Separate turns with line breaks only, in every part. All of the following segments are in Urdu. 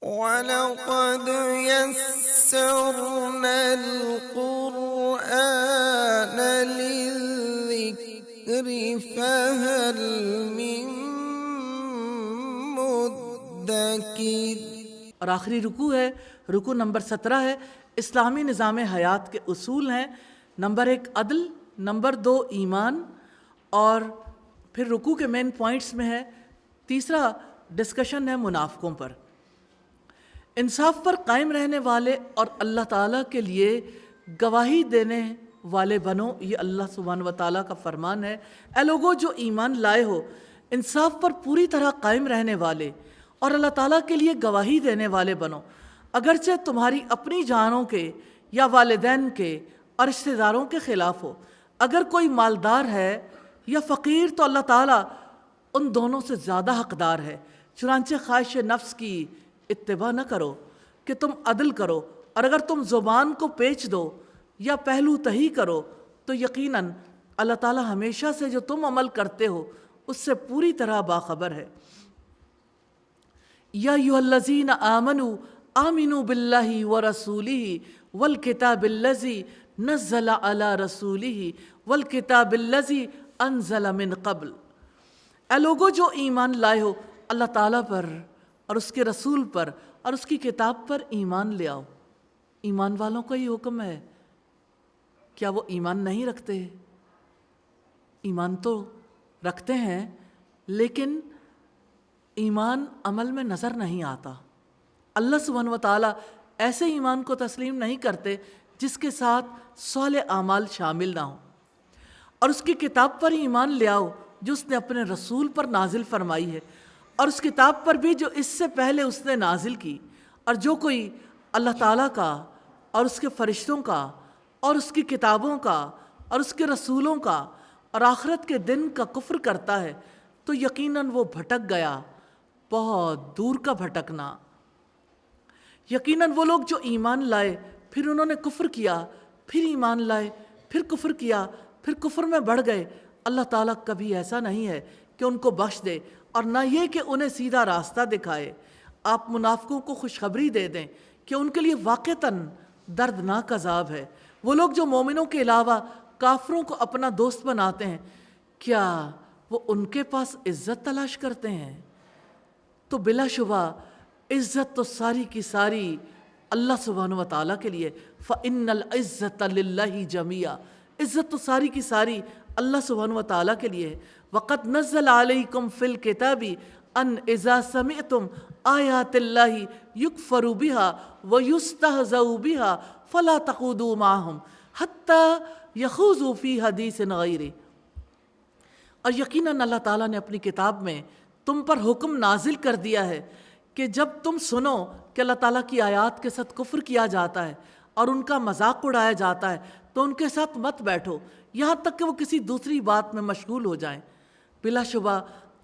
وَلَقَدْ يَسَّرْنَا الْقُرْآنَ لِلذِّكْرِ فَهَلْ مِن مُّدَّكِرٍ۔
اور آخری رکوع ہے، رکوع نمبر 17 ہے۔ اسلامی نظام حیات کے اصول ہیں: نمبر 1 عدل، نمبر 2 ایمان، اور پھر رکوع کے مین پوائنٹس میں ہے تیسرا ڈسکشن ہے منافقوں پر۔ انصاف پر قائم رہنے والے اور اللہ تعالیٰ کے لیے گواہی دینے والے بنو، یہ اللہ سبحانہ و تعالیٰ کا فرمان ہے۔ اے لوگو جو ایمان لائے ہو، انصاف پر پوری طرح قائم رہنے والے اور اللہ تعالیٰ کے لیے گواہی دینے والے بنو، اگرچہ تمہاری اپنی جانوں کے یا والدین کے اور رشتہ داروں کے خلاف ہو۔ اگر کوئی مالدار ہے یا فقیر تو اللہ تعالیٰ ان دونوں سے زیادہ حقدار ہے۔ چنانچہ خواہش نفس کی اتباع نہ کرو کہ تم عدل کرو، اور اگر تم زبان کو پیچ دو یا پہلو تہی کرو تو یقیناً اللہ تعالیٰ ہمیشہ سے جو تم عمل کرتے ہو اس سے پوری طرح باخبر ہے۔ یا ایھا الذین آمنوا آمنوا باللہ ورسولہ والکتاب الذی نزل علی رسولہ والکتاب الذی انزل من قبل۔ اے لوگو جو ایمان لائے ہو، اللہ تعالیٰ پر اور اس کے رسول پر اور اس کی کتاب پر ایمان لے آؤ۔ ایمان والوں کا یہ حکم ہے۔ کیا وہ ایمان نہیں رکھتے؟ ایمان تو رکھتے ہیں، لیکن ایمان عمل میں نظر نہیں آتا۔ اللہ سبحانہ و تعالیٰ ایسے ایمان کو تسلیم نہیں کرتے جس کے ساتھ صالح اعمال شامل نہ ہوں۔ اور اس کی کتاب پر ایمان لے آؤ جو اس نے اپنے رسول پر نازل فرمائی ہے، اور اس کتاب پر بھی جو اس سے پہلے اس نے نازل کی۔ اور جو کوئی اللہ تعالیٰ کا اور اس کے فرشتوں کا اور اس کی کتابوں کا اور اس کے رسولوں کا اور آخرت کے دن کا کفر کرتا ہے تو یقیناً وہ بھٹک گیا، بہت دور کا بھٹکنا۔ یقیناً وہ لوگ جو ایمان لائے پھر انہوں نے کفر کیا، پھر ایمان لائے، پھر کفر کیا، پھر کفر میں بڑھ گئے، اللہ تعالیٰ کبھی ایسا نہیں ہے کہ ان کو بخش دے، اور نہ یہ کہ انہیں سیدھا راستہ دکھائے۔ آپ منافقوں کو خوشخبری دے دیں کہ ان کے لیے واقعتاً دردناک عذاب ہے۔ وہ لوگ جو مومنوں کے علاوہ کافروں کو اپنا دوست بناتے ہیں، کیا وہ ان کے پاس عزت تلاش کرتے ہیں؟ تو بلا شبہ عزت تو ساری کی ساری اللہ سبحانہ و تعالیٰ کے لیے۔ فَإِنَّ الْعِزَّةَ لِلَّهِ جَمِيعًا، عزت تو ساری کی ساری اللہ سبحانہ و تعالیٰ کے لیے ہے۔ وَقَدْ نَزَّلَ عَلَيْكُمْ فِي الْكِتَابِ أَنْ إِذَا سَمِعْتُمْ آيَاتِ اللَّهِ يُكْفَرُ بِهَا وَيُسْتَهْزَأُ بِهَا فَلَا تَقْعُدُوا مَعَهُمْ حَتَّى يَخُوضُوا فِي حَدِيثٍ غَيْرِهِ۔ اور یقیناً اللہ تعالیٰ نے اپنی کتاب میں تم پر حکم نازل کر دیا ہے کہ جب تم سنو کہ اللہ تعالیٰ کی آیات کے ساتھ کفر کیا جاتا ہے اور ان کا مذاق اڑایا جاتا ہے تو ان کے ساتھ مت بیٹھو یہاں تک کہ وہ کسی دوسری بات میں مشغول ہو جائیں۔ بلا شبہ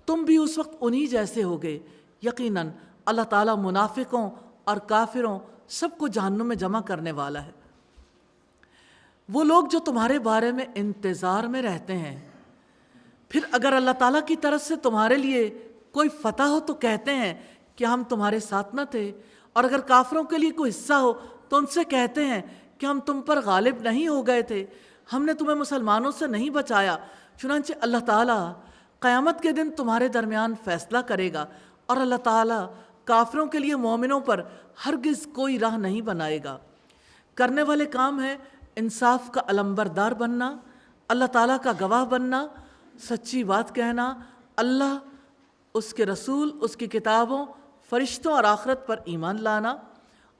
تم بھی اس وقت انہی جیسے ہوگے۔ یقیناً اللہ تعالیٰ منافقوں اور کافروں سب کو جہنم میں جمع کرنے والا ہے۔ وہ لوگ جو تمہارے بارے میں انتظار میں رہتے ہیں، پھر اگر اللہ تعالیٰ کی طرف سے تمہارے لیے کوئی فتح ہو تو کہتے ہیں کہ ہم تمہارے ساتھ نہ تھے، اور اگر کافروں کے لیے کوئی حصہ ہو تو ان سے کہتے ہیں کہ ہم تم پر غالب نہیں ہو گئے تھے، ہم نے تمہیں مسلمانوں سے نہیں بچایا۔ چنانچہ اللہ تعالیٰ قیامت کے دن تمہارے درمیان فیصلہ کرے گا، اور اللہ تعالیٰ کافروں کے لیے مومنوں پر ہرگز کوئی راہ نہیں بنائے گا۔ کرنے والے کام ہیں انصاف کا علمبردار بننا، اللہ تعالیٰ کا گواہ بننا، سچی بات کہنا، اللہ، اس کے رسول، اس کی کتابوں، فرشتوں اور آخرت پر ایمان لانا،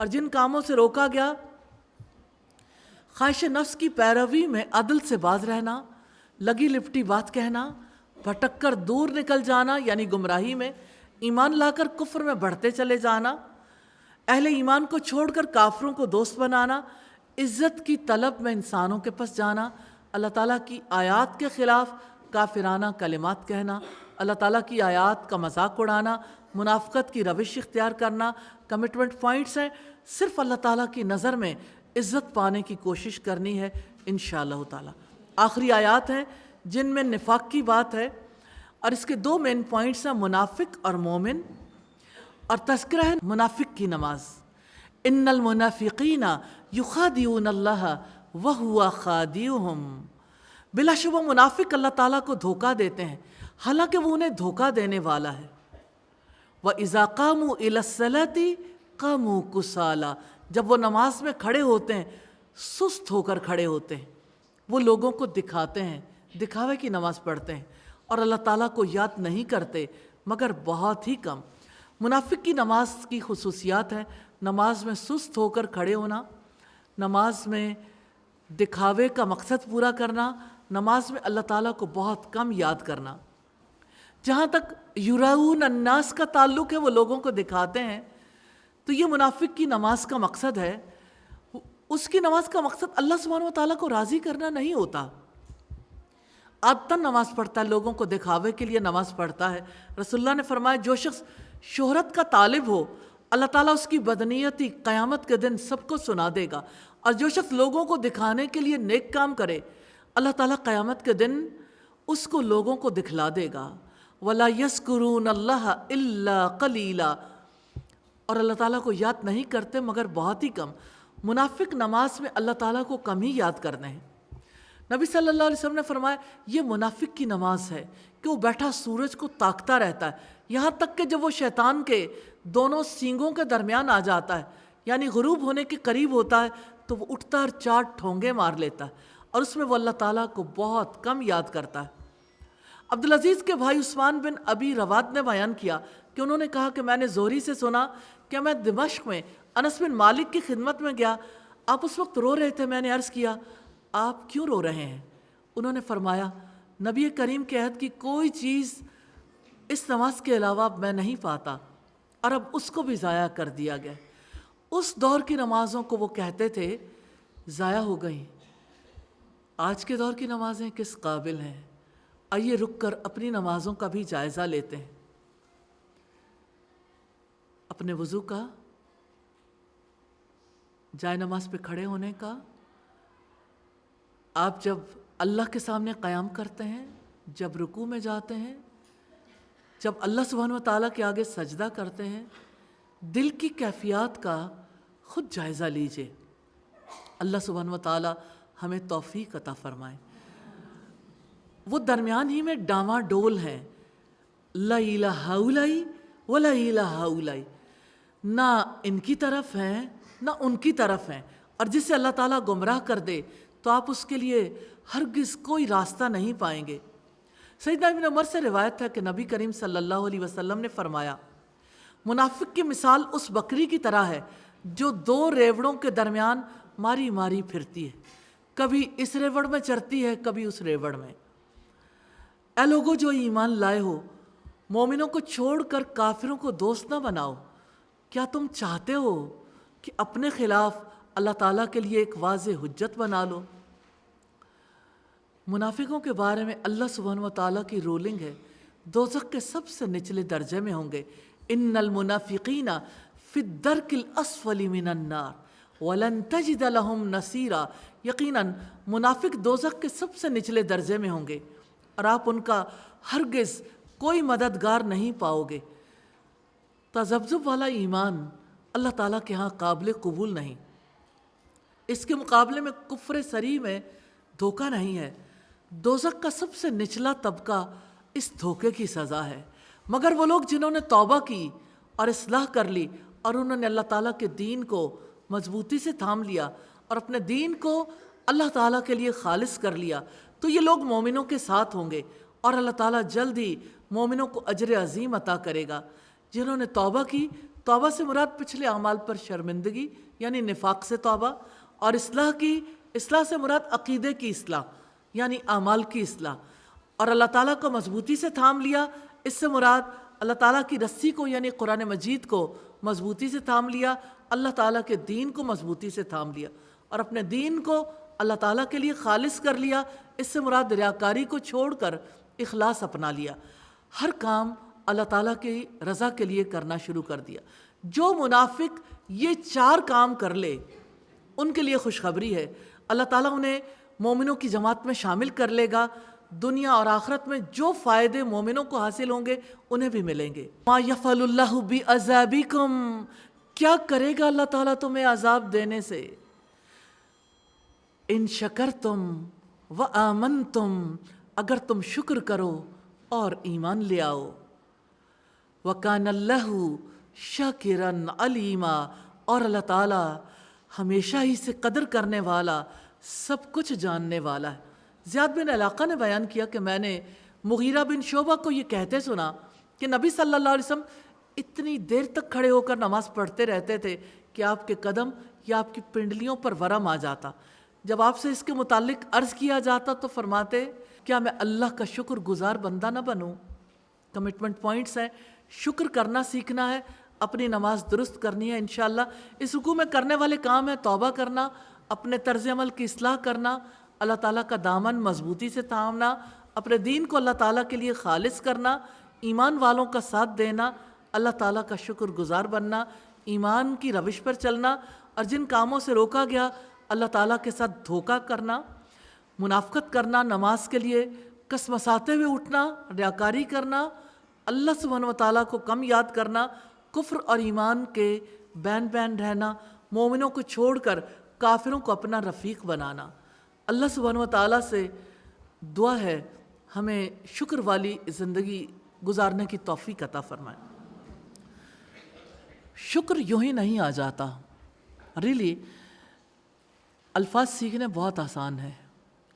اور جن کاموں سے روکا گیا خواہش نفس کی پیروی میں عدل سے باز رہنا، لگی لپٹی بات کہنا، بھٹک کر دور نکل جانا یعنی گمراہی میں، ایمان لا کر کفر میں بڑھتے چلے جانا، اہل ایمان کو چھوڑ کر کافروں کو دوست بنانا، عزت کی طلب میں انسانوں کے پاس جانا، اللہ تعالیٰ کی آیات کے خلاف کافرانہ کلمات کہنا، اللہ تعالیٰ کی آیات کا مذاق اڑانا، منافقت کی روش اختیار کرنا۔ کمٹمنٹ پوائنٹس ہیں، صرف اللہ تعالیٰ کی نظر میں عزت پانے کی کوشش کرنی ہے انشاءاللہ تعالیٰ۔ آخری آیات ہیں جن میں نفاق کی بات ہے، اور اس کے 2 مین پوائنٹس ہیں، منافق اور مومن۔ اور تذکرہ ہے منافق کی نماز، ان المنافقین یخادعون اللہ وہو خادعہم، بلا شبہ منافق اللہ تعالیٰ کو دھوکہ دیتے ہیں حالانکہ وہ انہیں دھوکہ دینے والا ہے۔ وَإِذَا قَامُوا إِلَى الصَّلَاةِ قَامُوا كُسَالَىٰ، جب وہ نماز میں کھڑے ہوتے ہیں سست ہو کر کھڑے ہوتے ہیں، وہ لوگوں کو دکھاتے ہیں، دکھاوے کی نماز پڑھتے ہیں اور اللہ تعالیٰ کو یاد نہیں کرتے مگر بہت ہی کم۔ منافق کی نماز کی خصوصیات ہیں نماز میں سست ہو کر کھڑے ہونا، نماز میں دکھاوے کا مقصد پورا کرنا، نماز میں اللہ تعالیٰ کو بہت کم یاد کرنا۔ جہاں تک یراؤن الناس کا تعلق ہے، وہ لوگوں کو دکھاتے ہیں، تو یہ منافق کی نماز کا مقصد ہے۔ اس کی نماز کا مقصد اللہ سبحانہ و تعالیٰ کو راضی کرنا نہیں ہوتا۔ عادتاً نماز پڑھتا ہے، لوگوں کو دکھاوے کے لیے نماز پڑھتا ہے۔ رسول اللہ نے فرمایا جو شخص شہرت کا طالب ہو اللہ تعالیٰ اس کی بدنیتی قیامت کے دن سب کو سنا دے گا، اور جو شخص لوگوں کو دکھانے کے لیے نیک کام کرے اللہ تعالیٰ قیامت کے دن اس کو لوگوں کو دکھلا دے گا۔ وَلَا يَذْكُرُونَ اللَّهَ إِلَّا قَلِيلًا، اور اللہ تعالیٰ کو یاد نہیں کرتے مگر بہت ہی کم۔ منافق نماز میں اللہ تعالیٰ کو کم ہی یاد کرتے ہیں۔ نبی صلی اللہ علیہ وسلم نے فرمایا یہ منافق کی نماز ہے کہ وہ بیٹھا سورج کو تاکتا رہتا ہے، یہاں تک کہ جب وہ شیطان کے دونوں سینگوں کے درمیان آ جاتا ہے، یعنی غروب ہونے کے قریب ہوتا ہے، تو وہ اٹھتا اور 4 ٹھونگے مار لیتا ہے، اور اس میں وہ اللہ تعالیٰ کو بہت کم یاد کرتا ہے۔ عبدالعزیز کے بھائی عثمان بن ابی رواد نے بیان کیا کہ انہوں نے کہا کہ میں نے زہری سے سنا کہ میں دمشق میں انس بن مالک کی خدمت میں گیا، آپ اس وقت رو رہے تھے۔ میں نے عرض کیا آپ کیوں رو رہے ہیں؟ انہوں نے فرمایا نبی کریم کے عہد کی کوئی چیز اس نماز کے علاوہ میں نہیں پاتا، اور اب اس کو بھی ضائع کر دیا گیا۔ اس دور کی نمازوں کو وہ کہتے تھے ضائع ہو گئیں۔ آج کے دور کی نمازیں کس قابل ہیں؟ آئیے رک کر اپنی نمازوں کا بھی جائزہ لیتے ہیں، اپنے وضو کا، جائے نماز پہ کھڑے ہونے کا۔ آپ جب اللہ کے سامنے قیام کرتے ہیں، جب رکوع میں جاتے ہیں، جب اللہ سبحانہ و تعالیٰ کے آگے سجدہ کرتے ہیں، دل کی کیفیات کا خود جائزہ لیجئے۔ اللہ سبحانہ و تعالیٰ ہمیں توفیق عطا فرمائے۔ وہ درمیان ہی میں ڈاواں ڈول ہیں، لا الہ ہؤلاء ولا الہ ہؤلاء، نہ ان کی طرف ہیں نہ ان کی طرف ہیں، اور جسے اللہ تعالیٰ گمراہ کر دے تو آپ اس کے لیے ہرگز کوئی راستہ نہیں پائیں گے۔ سیدنا ابن عمر سے روایت ہے کہ نبی کریم صلی اللہ علیہ وسلم نے فرمایا منافق کی مثال اس بکری کی طرح ہے جو 2 ریوڑوں کے درمیان ماری ماری پھرتی ہے، کبھی اس ریوڑ میں چرتی ہے کبھی اس ریوڑ میں۔ اے لوگو جو ایمان لائے ہو، مومنوں کو چھوڑ کر کافروں کو دوست نہ بناؤ۔ کیا تم چاہتے ہو کہ اپنے خلاف اللہ تعالیٰ کے لیے ایک واضح حجت بنا لو؟ منافقوں کے بارے میں اللہ سبحانہ و تعالیٰ کی رولنگ ہے دوزخ کے سب سے نچلے درجے میں ہوں گے۔ ان المنافقین فی الدرک الاسفل من النار ولن تجد لهم نصیرا، یقیناً منافق دوزخ کے سب سے نچلے درجے میں ہوں گے اور آپ ان کا ہرگز کوئی مددگار نہیں پاؤ گے۔ تذبذب والا ایمان اللہ تعالیٰ کے ہاں قابل قبول نہیں۔ اس کے مقابلے میں کفر صریح میں دھوکہ نہیں ہے۔ دوزخ کا سب سے نچلا طبقہ اس دھوکے کی سزا ہے، مگر وہ لوگ جنہوں نے توبہ کی اور اصلاح کر لی اور انہوں نے اللہ تعالیٰ کے دین کو مضبوطی سے تھام لیا اور اپنے دین کو اللہ تعالیٰ کے لیے خالص کر لیا، تو یہ لوگ مومنوں کے ساتھ ہوں گے اور اللہ تعالیٰ جلد ہی مومنوں کو اجر عظیم عطا کرے گا۔ جنہوں نے توبہ کی، توبہ سے مراد پچھلے اعمال پر شرمندگی یعنی نفاق سے توبہ، اور اصلاح کی، اصلاح سے مراد عقیدے کی اصلاح یعنی اعمال کی اصلاح، اور اللہ تعالیٰ کو مضبوطی سے تھام لیا، اس سے مراد اللہ تعالیٰ کی رسی کو یعنی قرآن مجید کو مضبوطی سے تھام لیا، اللہ تعالیٰ کے دین کو مضبوطی سے تھام لیا اور اپنے دین کو اللہ تعالیٰ کے لیے خالص کر لیا، اس سے مراد ریاکاری کو چھوڑ کر اخلاص اپنا لیا، ہر کام اللہ تعالیٰ کی رضا کے لیے کرنا شروع کر دیا۔ جو منافق یہ 4 کام کر لے ان کے لیے خوشخبری ہے، اللہ تعالیٰ انہیں مومنوں کی جماعت میں شامل کر لے گا دنیا اور آخرت میں جو فائدے مومنوں کو حاصل ہوں گے انہیں بھی ملیں گے۔ ما یفعل اللہ بعذابکم، کیا کرے گا اللہ تعالیٰ تمہیں عذاب دینے سے؟ ان شکرتم وآمنتم، اگر تم شکر کرو اور ایمان لے آؤ۔ وَكَانَ اللَّهُ شَاكِرًا عَلِيمًا، اور اللہ تعالیٰ ہمیشہ ہی سے قدر کرنے والا، سب کچھ جاننے والا ہے۔ زیاد بن علاقہ نے بیان کیا کہ میں نے مغیرہ بن شعبہ کو یہ کہتے سنا کہ نبی صلی اللہ علیہ وسلم اتنی دیر تک کھڑے ہو کر نماز پڑھتے رہتے تھے کہ آپ کے قدم یا آپ کی پنڈلیوں پر ورم آ جاتا۔ جب آپ سے اس کے متعلق عرض کیا جاتا تو فرماتے کیا میں اللہ کا شکر گزار بندہ نہ بنوں؟ کمٹمنٹ پوائنٹس ہیں، شکر کرنا سیکھنا ہے، اپنی نماز درست کرنی ہے انشاءاللہ۔ اس رکوع میں کرنے والے کام ہیں توبہ کرنا، اپنے طرز عمل کی اصلاح کرنا، اللہ تعالیٰ کا دامن مضبوطی سے تھامنا، اپنے دین کو اللہ تعالیٰ کے لیے خالص کرنا، ایمان والوں کا ساتھ دینا، اللہ تعالیٰ کا شکر گزار بننا، ایمان کی روش پر چلنا، اور جن کاموں سے روکا گیا اللہ تعالیٰ کے ساتھ دھوکہ کرنا، منافقت کرنا، نماز کے لیے کسمساتے ہوئے اٹھنا، ریاکاری کرنا، اللہ سبحانہ و تعالیٰ کو کم یاد کرنا، کفر اور ایمان کے بین بین رہنا، مومنوں کو چھوڑ کر کافروں کو اپنا رفیق بنانا۔ اللہ سبحانہ و تعالیٰ سے دعا ہے ہمیں شکر والی زندگی گزارنے کی توفیق عطا فرمائے۔ شکر یوں ہی نہیں آ جاتا، ریلی الفاظ سیکھنے بہت آسان ہے،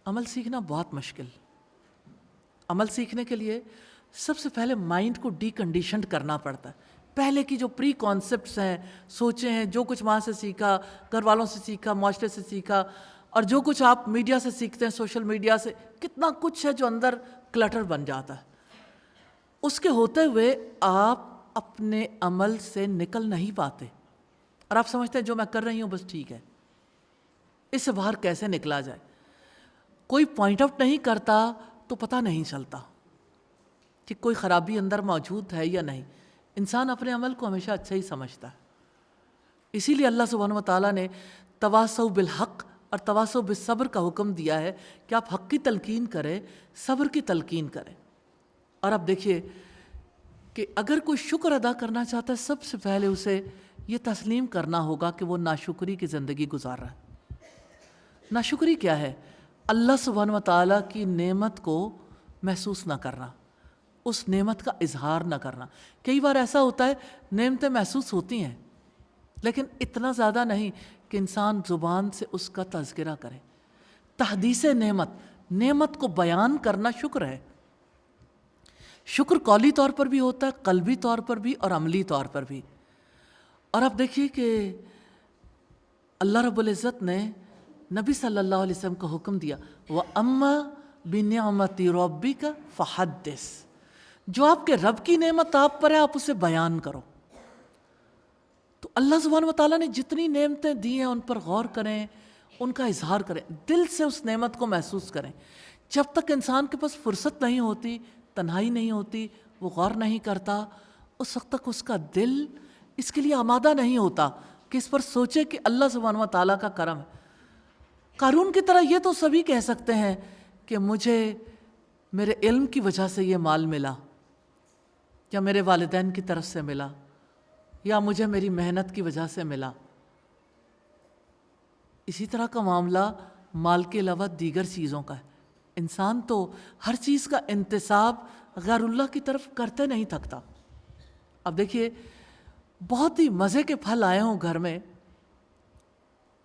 عمل سیکھنا بہت مشکل۔ عمل سیکھنے کے لیے سب سے پہلے مائنڈ کو ڈی کنڈیشنڈ کرنا پڑتا ہے۔ پہلے کی جو پری کانسیپٹس ہیں، سوچیں ہیں، جو کچھ وہاں سے سیکھا، گھر والوں سے سیکھا، معاشرے سے سیکھا، اور جو کچھ آپ میڈیا سے سیکھتے ہیں، سوشل میڈیا سے، کتنا کچھ ہے جو اندر کلٹر بن جاتا ہے۔ اس کے ہوتے ہوئے آپ اپنے عمل سے نکل نہیں پاتے، اور آپ سمجھتے ہیں جو میں کر رہی ہوں بس ٹھیک ہے، اس سے باہر کیسے نکلا جائے۔ کوئی پوائنٹ آؤٹ نہیں کرتا تو پتہ نہیں چلتا کہ کوئی خرابی اندر موجود ہے یا نہیں۔ انسان اپنے عمل کو ہمیشہ اچھا ہی سمجھتا ہے، اسی لیے اللہ سبحانہ و تعالیٰ نے تواصوا بالحق اور تواصوا بالصبر کا حکم دیا ہے کہ آپ حق کی تلقین کریں، صبر کی تلقین کریں۔ اور اب دیکھیے کہ اگر کوئی شکر ادا کرنا چاہتا ہے، سب سے پہلے اسے یہ تسلیم کرنا ہوگا کہ وہ ناشکری کی زندگی گزار رہا ہے۔ ناشکری کیا ہے؟ اللہ سبحانہ و تعالیٰ کی نعمت کو محسوس نہ کرنا، اس نعمت کا اظہار نہ کرنا۔ کئی بار ایسا ہوتا ہے نعمتیں محسوس ہوتی ہیں لیکن اتنا زیادہ نہیں کہ انسان زبان سے اس کا تذکرہ کرے۔ تحدیث نعمت کو بیان کرنا شکر ہے۔ شکر قولی طور پر بھی ہوتا ہے، قلبی طور پر بھی اور عملی طور پر بھی۔ اور اب دیکھیے کہ اللہ رب العزت نے نبی صلی اللہ علیہ وسلم کو حکم دیا وَأَمَّا بِنِعْمَتِ رَبِّكَ فَحَدِّثْ، جو آپ کے رب کی نعمت آپ پر ہے آپ اسے بیان کرو۔ تو اللہ سبحانہ و تعالیٰ نے جتنی نعمتیں دی ہیں ان پر غور کریں، ان کا اظہار کریں، دل سے اس نعمت کو محسوس کریں۔ جب تک انسان کے پاس فرصت نہیں ہوتی، تنہائی نہیں ہوتی، وہ غور نہیں کرتا، اس وقت تک اس کا دل اس کے لیے آمادہ نہیں ہوتا کہ اس پر سوچے کہ اللہ سبحانہ و تعالیٰ کا کرم ہے۔ قارون کی طرح یہ تو سبھی کہہ سکتے ہیں کہ مجھے میرے علم کی وجہ سے یہ مال ملا، یا میرے والدین کی طرف سے ملا، یا مجھے میری محنت کی وجہ سے ملا۔ اسی طرح کا معاملہ مال کے علاوہ دیگر چیزوں کا ہے۔ انسان تو ہر چیز کا انتساب غیر اللہ کی طرف کرتے نہیں تھکتا۔ اب دیکھیے بہت ہی مزے کے پھل آئے ہوں گھر میں،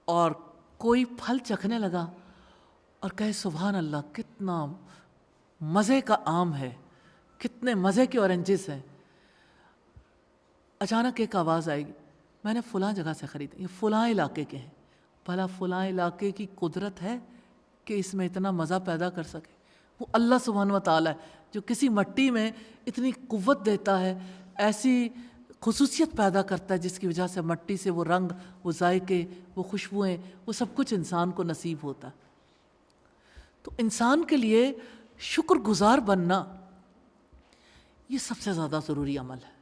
اور کوئی پھل چکھنے لگا اور کہے سبحان اللہ کتنا مزے کا آم ہے، کتنے مزے کے اورنجز ہیں۔ اچانک ایک آواز آئے گی میں نے فلاں جگہ سے خریدے، یہ فلاں علاقے کے ہیں۔ بھلا فلاں علاقے کی قدرت ہے کہ اس میں اتنا مزہ پیدا کر سکے؟ وہ اللہ سبحانہ و تعالیٰ ہے جو کسی مٹی میں اتنی قوت دیتا ہے، ایسی خصوصیت پیدا کرتا ہے جس کی وجہ سے مٹی سے وہ رنگ، وہ ذائقے، وہ خوشبوئیں، وہ سب کچھ انسان کو نصیب ہوتا ہے۔ تو انسان کے لیے شکر گزار بننا یہ سب سے زیادہ ضروری عمل ہے۔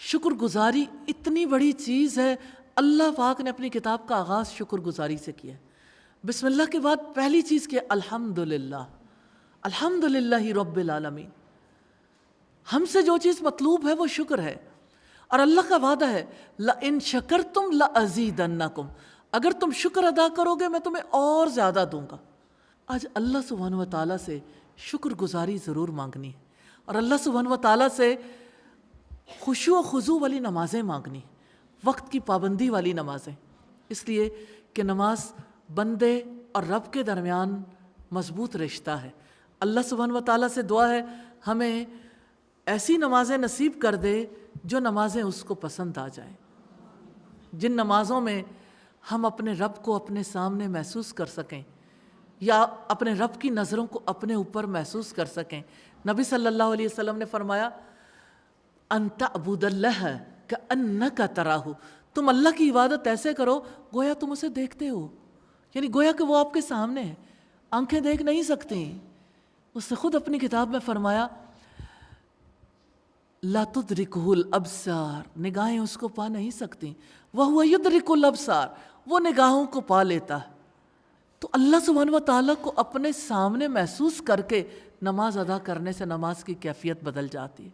شکر گزاری اتنی بڑی چیز ہے، اللہ پاک نے اپنی کتاب کا آغاز شکر گزاری سے کیا ہے۔ بسم اللہ کے بعد پہلی چیز کہ الحمدللہ، الحمدللہ رب العالمین. ہم سے جو چیز مطلوب ہے وہ شکر ہے، اور اللہ کا وعدہ ہے لَإِن شَكَرْتُمْ لَأَزِيدَنَّكُمْ، اگر تم شکر ادا کرو گے میں تمہیں اور زیادہ دوں گا. آج اللہ سبحانہ و تعالیٰ سے شکر گزاری ضرور مانگنی ہے، اور اللہ سبحانہ و تعالیٰ سے خشوع و خضوع والی نمازیں مانگنی، وقت کی پابندی والی نمازیں، اس لیے کہ نماز بندے اور رب کے درمیان مضبوط رشتہ ہے. اللہ سبحانہ و تعالیٰ سے دعا ہے ہمیں ایسی نمازیں نصیب کر دے جو نمازیں اس کو پسند آ جائیں، جن نمازوں میں ہم اپنے رب کو اپنے سامنے محسوس کر سکیں یا اپنے رب کی نظروں کو اپنے اوپر محسوس کر سکیں. نبی صلی اللہ علیہ وسلم نے فرمایا ان تعبد اللہ کأنک تراہ، تم اللہ کی عبادت ایسے کرو گویا تم اسے دیکھتے ہو، یعنی گویا کہ وہ آپ کے سامنے ہے. آنکھیں دیکھ نہیں سکتی. اس نے خود اپنی کتاب میں فرمایا لا تدرکہ الابصار، نگاہیں اس کو پا نہیں سکتی، وہو یدرک الابصار، وہ نگاہوں کو پا لیتا ہے. تو اللہ سبحانہ و تعالیٰ کو اپنے سامنے محسوس کر کے نماز ادا کرنے سے نماز کی کیفیت بدل جاتی ہے.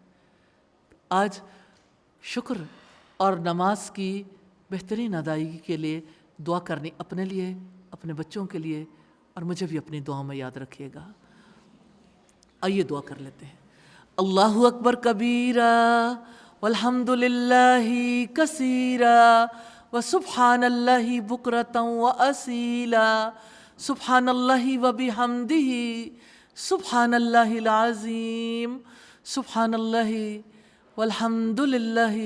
آج شکر اور نماز کی بہترین ادائیگی کے لیے دعا کرنی، اپنے لیے، اپنے بچوں کے لیے، اور مجھے بھی اپنی دعاؤں میں یاد رکھیے گا. آئیے دعا کر لیتے ہیں. اللہ اکبر کبیرا والحمد للہ کثیرا وسبحان اللہ بکرۃ واسیلا سبحان اللہ وبحمدہ سبحان اللہ العظیم سبحان اللہ والحمد للہ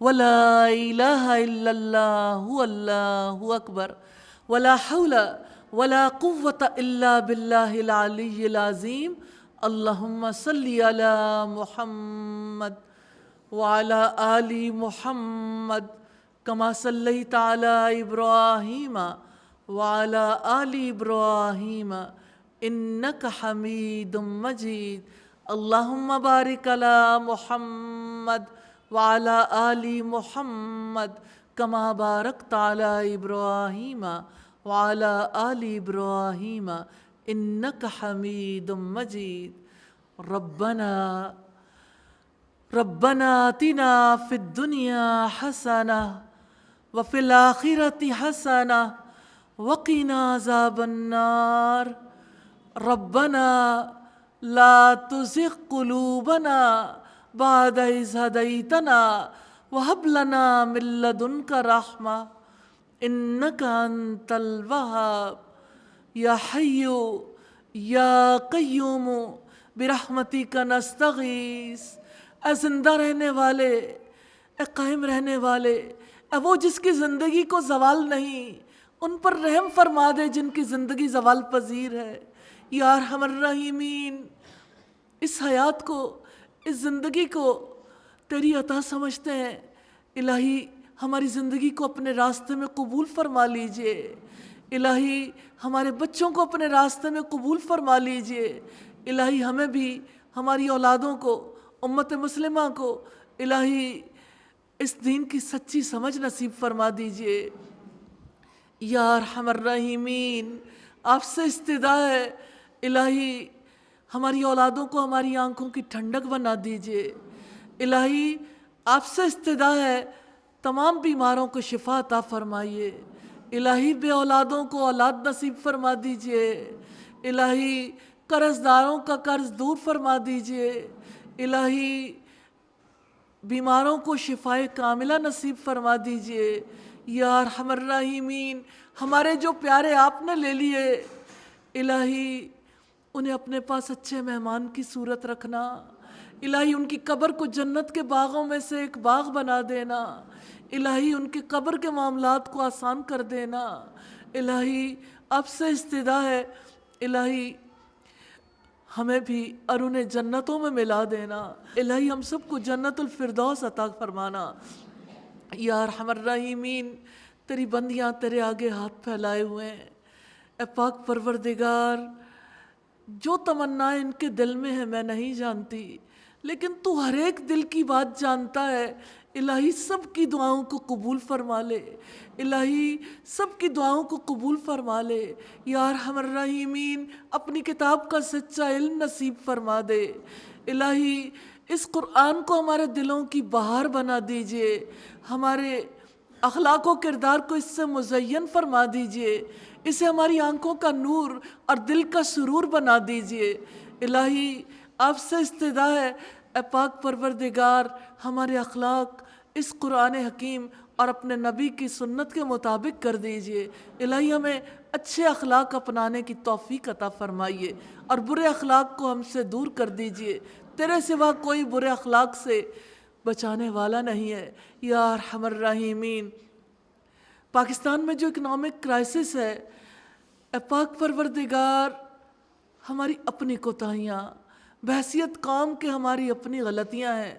ولا الہ الا اللہ واللہ اکبر ولا حول ولا قوة الا باللہ العلی العظیم. اللہم صلی علی محمد وعلی آل محمد کما صلیت علی ابراہیم وعلی آل ابراہیم انک حمید مجید. اللہم بارک علی محمد وعلی آل محمد کما بارکت علی ابراہیم وعلی آل ابراہیم انک حمید مجید. ربنا آتنا فی الدنیا حسنہ وفی الآخرۃ حسنہ وقنا عذاب النار. ربنا لا تزغ قلوبنا بعد إذ هديتنا وهب لنا من لدنك رحمة إنك أنت الوهاب. یا حی یا قیوم برحمتک نستغیث. اے زندہ رہنے والے، اے قائم رہنے والے، اے وہ جس کی زندگی کو زوال نہیں، ان پر رحم فرما دے جن کی زندگی زوال پذیر ہے. یا ارحم الراحمین، اس حیات کو، اس زندگی کو تیری عطا سمجھتے ہیں. الہی ہماری زندگی کو اپنے راستے میں قبول فرما لیجئے. الہی ہمارے بچوں کو اپنے راستے میں قبول فرما لیجئے. الہی ہمیں بھی، ہماری اولادوں کو، امت مسلمہ کو الہی اس دین کی سچی سمجھ نصیب فرما دیجئے. یا ارحم الراحمین، آپ سے استدعا ہے الہی ہماری اولادوں کو ہماری آنکھوں کی ٹھنڈک بنا دیجئے. الہی آپ سے استدعا ہے تمام بیماروں کو شفا عطا فرمائیے. الہی بے اولادوں کو اولاد نصیب فرما دیجئے. الہی قرض داروں کا قرض دور فرما دیجئے. الہی بیماروں کو شفائے کاملہ نصیب فرما دیجئے. یا ارحم الراحمین، ہمارے جو پیارے آپ نے لے لیے الہی انہیں اپنے پاس اچھے مہمان کی صورت رکھنا. الہی ان کی قبر کو جنت کے باغوں میں سے ایک باغ بنا دینا. الہی ان کے قبر کے معاملات کو آسان کر دینا. الہی آپ سے استدعا ہے الہی ہمیں بھی اور انہیں جنتوں میں ملا دینا. الہی ہم سب کو جنت الفردوس عطا فرمانا. یا ارحم الراحمین، تیری بندیاں تیرے آگے ہاتھ پھیلائے ہوئے ہیں. اے پاک پروردگار، جو تمنائیں ان کے دل میں ہیں میں نہیں جانتی، لیکن تو ہر ایک دل کی بات جانتا ہے. الہی سب کی دعاؤں کو قبول فرما لے، الہی سب کی دعاؤں کو قبول فرما لے۔ یا ارحم الراحمین اپنی کتاب کا سچا علم نصیب فرما دے۔ الہی اس قرآن کو ہمارے دلوں کی بہار بنا دیجئے، ہمارے اخلاق و کردار کو اس سے مزین فرما دیجئے، اسے ہماری آنکھوں کا نور اور دل کا سرور بنا دیجئے۔ الہی آپ سے استدعا ہے، اے پاک پروردگار ہمارے اخلاق اس قرآن حکیم اور اپنے نبی کی سنت کے مطابق کر دیجئے۔ الہی ہمیں اچھے اخلاق اپنانے کی توفیق عطا فرمائیے اور برے اخلاق کو ہم سے دور کر دیجئے۔ تیرے سوا کوئی برے اخلاق سے بچانے والا نہیں ہے۔ یا ارحم الراحمین پاکستان میں جو اکنامک کرائسس ہے، اے پاک پروردگار ہماری اپنی کوتاہیاں، بحیثیت قوم کے ہماری اپنی غلطیاں ہیں،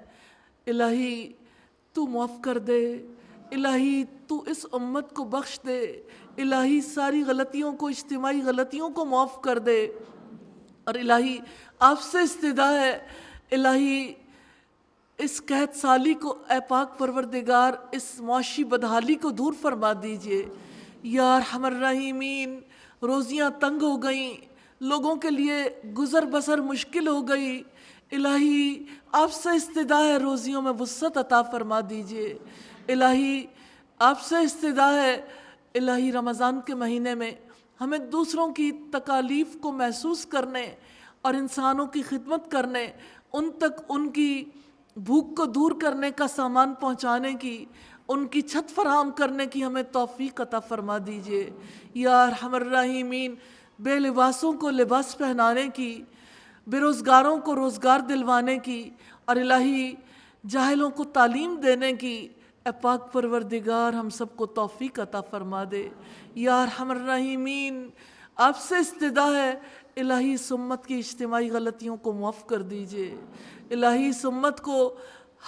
الہی تو معاف کر دے، الہی تو اس امت کو بخش دے، الہی ساری غلطیوں کو، اجتماعی غلطیوں کو معاف کر دے۔ اور الہی آپ سے استدعا ہے، الہی اس قحط سالی کو اے پاک پروردگار اس معاشی بدحالی کو دور فرما دیجئے۔ یا ارحم الراحمین روزیاں تنگ ہو گئیں، لوگوں کے لیے گزر بسر مشکل ہو گئی، الہی آپ سے استدعا ہے روزیوں میں وسعت عطا فرما دیجئے۔ الہی آپ سے استدعا ہے، الہی رمضان کے مہینے میں ہمیں دوسروں کی تکالیف کو محسوس کرنے اور انسانوں کی خدمت کرنے، ان تک ان کی بھوک کو دور کرنے کا سامان پہنچانے کی، ان کی چھت فراہم کرنے کی ہمیں توفیق عطا فرما دیجئے۔ یا ارحم الراحمین بے لباسوں کو لباس پہنانے کی، بے روزگاروں کو روزگار دلوانے کی، اور الہی جاہلوں کو تعلیم دینے کی، اے پاک پروردگار ہم سب کو توفیق عطا فرما دے۔ یا ارحم الراحمین آپ سے استدعا ہے، الہی اس امت کی اجتماعی غلطیوں کو معاف کر دیجئے، الہی اس امت کو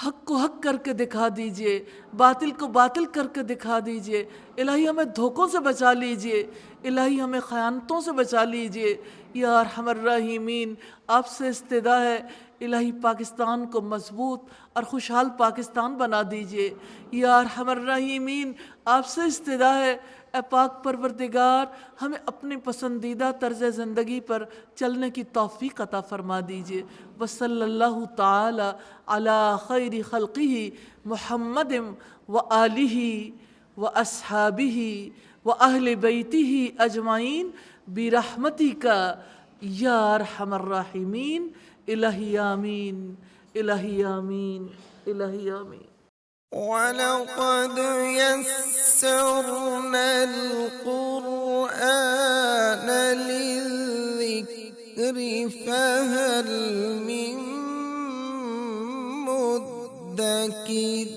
حق کو حق کر کے دکھا دیجئے، باطل کو باطل کر کے دکھا دیجئے، الہی ہمیں دھوکوں سے بچا لیجئے، الہی ہمیں خیانتوں سے بچا لیجئے۔ یا ارحم الراحمین آپ سے استدعا ہے، الہی پاکستان کو مضبوط اور خوشحال پاکستان بنا دیجئے۔ یا ارحم الراحمین آپ سے استدعا ہے، اے پاک پروردگار ہمیں اپنی پسندیدہ طرز زندگی پر چلنے کی توفیق عطا فرما دیجئے۔ وصلی اللہ تعالی علی خیر خلقہ محمد وآلہ واصحابہ واہل بیتہ اجمعین برحمتک یا ارحم الراحمین۔ الہی آمین، الہی آمین، الہی آمین۔
وَلَقَدْ يَسَّرْنَا الْقُرْآنَ لِلذِّكْرِ فَهَلْ مِن مُّدَّكِرٍ